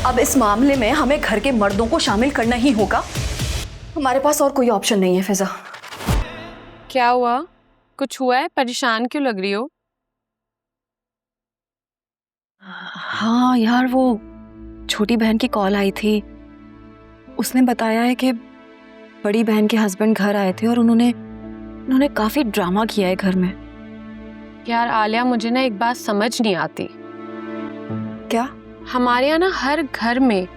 अब इस मामले में हमें घर के मर्दों को शामिल करना ही होगा। हमारे पास और कोई ऑप्शन नहीं है। फिजा, क्या हुआ? कुछ हुआ है? परेशान क्यों लग रही हो? हाँ यार, वो छोटी बहन की कॉल आई थी। उसने बताया है कि बड़ी बहन के हस्बैंड घर आए थे और उन्होंने काफी ड्रामा किया है घर में। यार आलिया, मुझे ना एक बात समझ नहीं आती। क्या? हमारे यहाँ ना हर घर में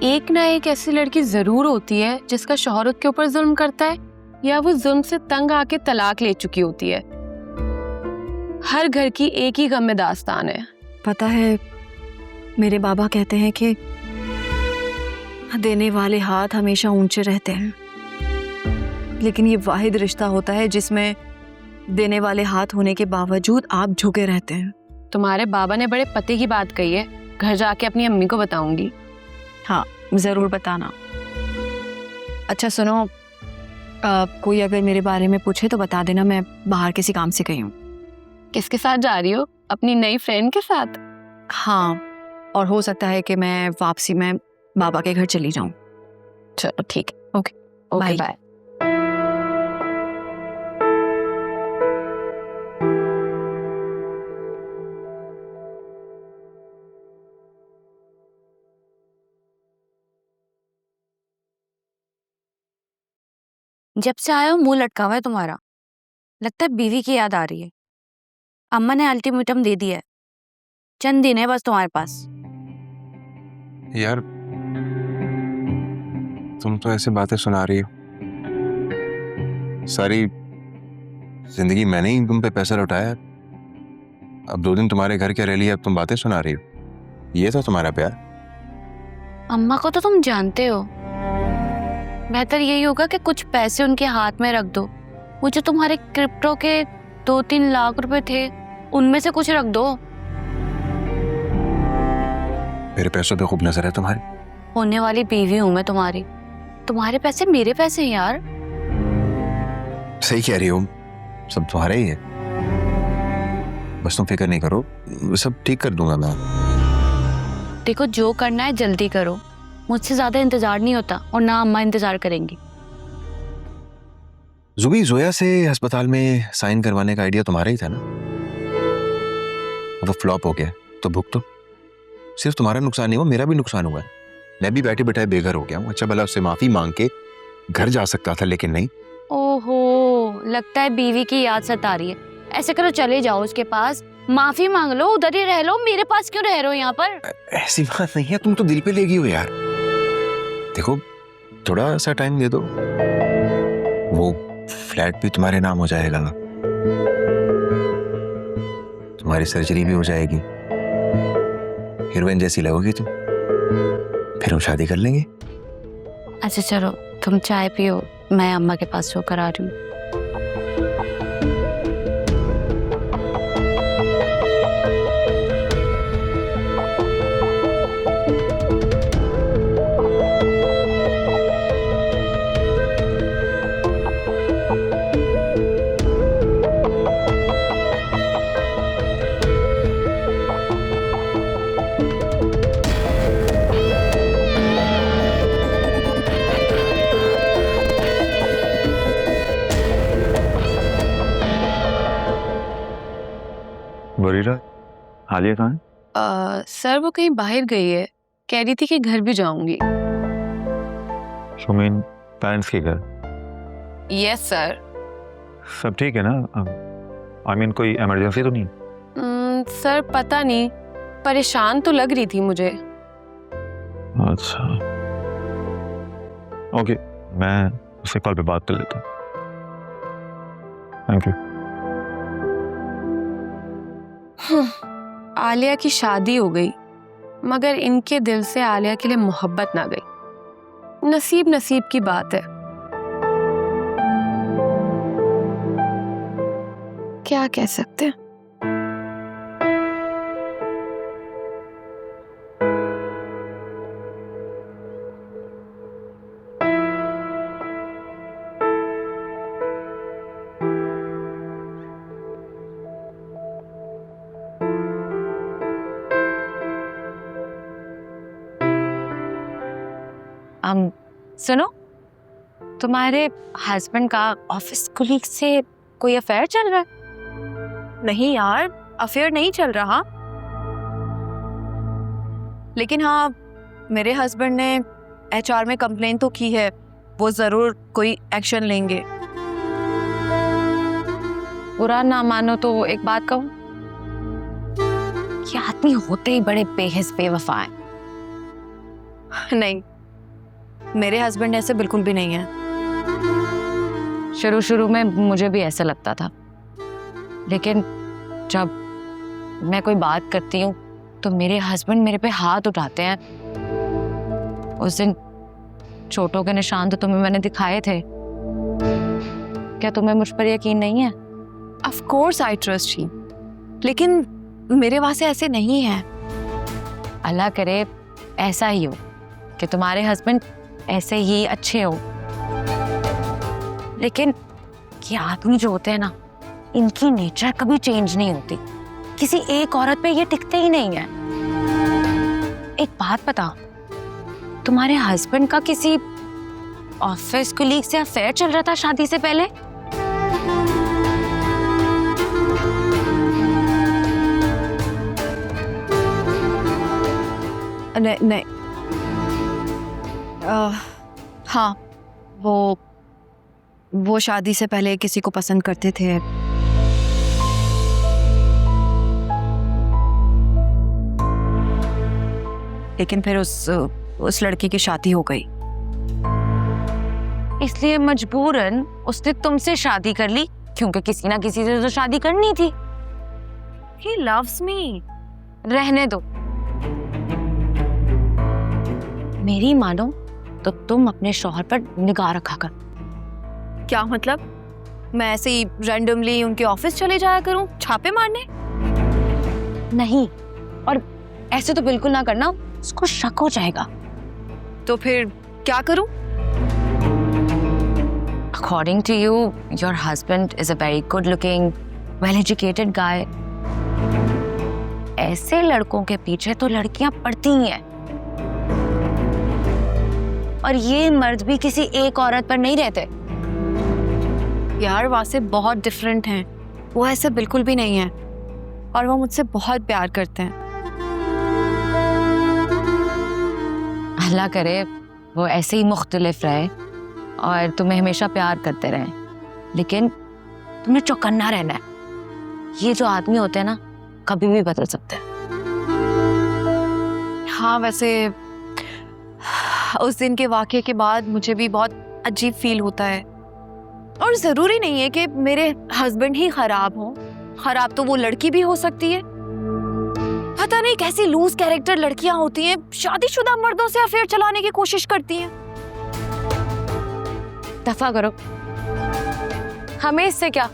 एक ना एक ऐसी लड़की जरूर होती है जिसका शौहर के ऊपर जुल्म करता है या वो जुल्म से तंग आके तलाक ले चुकी होती है। हर घर की एक ही गम में दास्तान है। पता है, मेरे बाबा कहते हैं कि देने वाले हाथ हमेशा ऊंचे रहते हैं, लेकिन ये वाहिद रिश्ता होता है जिसमें देने वाले हाथ होने के बावजूद आप झुके रहते हैं। तुम्हारे बाबा ने बड़े पते की बात कही है, घर जाके अपनी अम्मी को बताऊंगी। हाँ, जरूर बताना। अच्छा सुनो, कोई अगर मेरे बारे में पूछे तो बता देना, मैं बाहर किसी काम से गई हूँ। किसके साथ जा रही हो? अपनी नई फ्रेंड के साथ? हाँ, और हो सकता है कि मैं वापसी में बाबा के घर चली जाऊं। चलो ठीक है। Okay, okay, bye. बाय। जब से आया हो मुंह लटका हुआ है तुम्हारा। लगता है बीवी की याद आ रही है। अम्मा ने अल्टीमेटम दे दिया है, चंद दिन है बस तुम्हारे पास। यार तुम तो ऐसे बातें सुना रही हो, सारी जिंदगी मैंने ही तुम पे पैसा लौटाया। अब 2 दिन तुम्हारे घर क्या रह लिया, अब तुम बातें सुना रही हो। ये था तुम्हारा प्यार? अम्मा को तो तुम जानते हो। बेहतर यही होगा कि कुछ पैसे उनके हाथ में रख दो। वो जो तुम्हारे क्रिप्टो के 2-3 लाख रुपए थे, उनमें से कुछ रख दो। मेरे पैसों पे खूब नजर है तुम्हारी। होने वाली बीवी हूं मैं तुम्हारी। तुम्हारे पैसे मेरे पैसे हैं यार। सही कह रही हो, सब तुम्हारा ही है। बस तुम फिक्र नहीं करो, सब ठीक कर दूंगा मैं। देखो, जो करना है जल्दी करो। मुझसे ज्यादा इंतजार नहीं होता और ना अम्मा इंतजार करेंगी। जुबी, जोया से अस्पताल में साइन करवाने का आइडिया तुम्हारा ही था ना? वो फ्लॉप हो गया तो भुगतो। सिर्फ तुम्हारा नुकसान नहीं हुआ, मेरा भी नुकसान हुआ है। मैं भी बैठे बैठाए बेघर हो गया हूँ। अच्छा भला उससे माफी मांग के घर जा सकता था, लेकिन नहीं। ओहो, लगता है बीवी की याद सता रही है। ऐसे करो, चले जाओ उसके पास, माफी मांग लो, उधर ही रह लो। मेरे पास क्यों रह रहे हो यहाँ पर? ऐसी बात नहीं है, तुम तो दिल पे लेगी हो यार। देखो, थोड़ा सा टाइम दे दो, वो फ्लैट भी तुम्हारे नाम हो जाएगा, तुम्हारी सर्जरी भी हो जाएगी, हीरोइन जैसी लगोगी तुम, फिर हम शादी कर लेंगे। अच्छा चलो, तुम चाय पियो, मैं अम्मा के पास होकर आ रही हूँ। बरीरा, आलिया कहाँ है? सर वो कहीं बाहर गई है, कह रही थी कि घर भी जाऊंगी। सुमीन, पेरेंट्स के घर? Yes sir. सब ठीक है ना? आई मीन कोई इमरजेंसी तो नहीं? सर पता नहीं, परेशान तो लग रही थी मुझे। अच्छा ओके, मैं उससे कॉल पे बात कर लेता हूँ। Thank you. आलिया की शादी हो गई, मगर इनके दिल से आलिया के लिए मोहब्बत ना गई। नसीब नसीब की बात है। क्या कह सकते हैं। सुनो, तुम्हारे हस्बैंड का ऑफिस कुलीग से कोई अफेयर चल रहा है? नहीं यार, अफेयर नहीं चल रहा, लेकिन हाँ मेरे हस्बैंड ने एचआर में कंप्लेन तो की है, वो जरूर कोई एक्शन लेंगे। बुरा ना मानो तो एक बात कहूं, ये आदमी होते ही बड़े बेहिस बेवफा है। नहीं, मेरे हस्बैंड ऐसे बिल्कुल भी नहीं है। शुरू शुरू में मुझे भी ऐसा लगता था, लेकिन जब मैं कोई बात करती हूँ तो मेरे हस्बैंड मेरे पे हाथ उठाते हैं। उस दिन चोटों के निशान तो तुम्हें मैंने दिखाए थे, क्या तुम्हें मुझ पर यकीन नहीं है? Of course I trust you, लेकिन मेरे वहां से ऐसे नहीं है। अल्लाह करे ऐसा ही हो कि तुम्हारे हस्बैंड ऐसे ही अच्छे हो, लेकिन ये आदमी जो होते हैं ना, इनकी नेचर कभी चेंज नहीं होती। किसी एक औरत पे ये टिकते ही नहीं है। एक बात बता, तुम्हारे हस्बैंड का किसी ऑफिस कलीग से अफेयर चल रहा था शादी से पहले? नहीं नहीं, हाँ वो शादी से पहले किसी को पसंद करते थे। लेकिन फिर उस लड़की की शादी हो गई, इसलिए मजबूरन उसने तुमसे शादी कर ली, क्योंकि किसी ना किसी से तो शादी करनी थी। He loves me। रहने दो, मेरी मानो तो तुम अपने शौहर पर निगाह रखा कर। क्या मतलब? मैं ऐसे ही रैंडमली उनके ऑफिस चले जाया करूं छापे मारने? नहीं, और ऐसे तो बिल्कुल ना करना, उसको शक हो जाएगा। तो फिर क्या करूं? According to you, your husband is a very good-looking, well-educated guy. ऐसे लड़कों के पीछे तो लड़कियां पड़ती ही हैं, और ये मर्द भी किसी एक औरत पर नहीं रहते। यार वासे बहुत डिफरेंट हैं, वो ऐसे बिल्कुल भी नहीं है, और वो मुझसे बहुत प्यार करते हैं। अल्लाह करे वो ऐसे ही मुख्तलिफ रहे और तुम्हें हमेशा प्यार करते रहे, लेकिन तुम्हें चौकन्ना रहना है। ये जो आदमी होते हैं ना, कभी भी बदल सकते हैं। हाँ वैसे उस दिन के वाक़ये के बाद मुझे भी बहुत अजीब फील होता है, और ज़रूरी नहीं है कि मेरे हस्बैंड ही खराब हो, खराब तो वो लड़की भी हो सकती है। पता नहीं कैसी लूज कैरेक्टर लड़कियां होती हैं, शादीशुदा मर्दों से अफेयर चलाने की कोशिश करती हैं। दफा करो, हमें इससे क्या?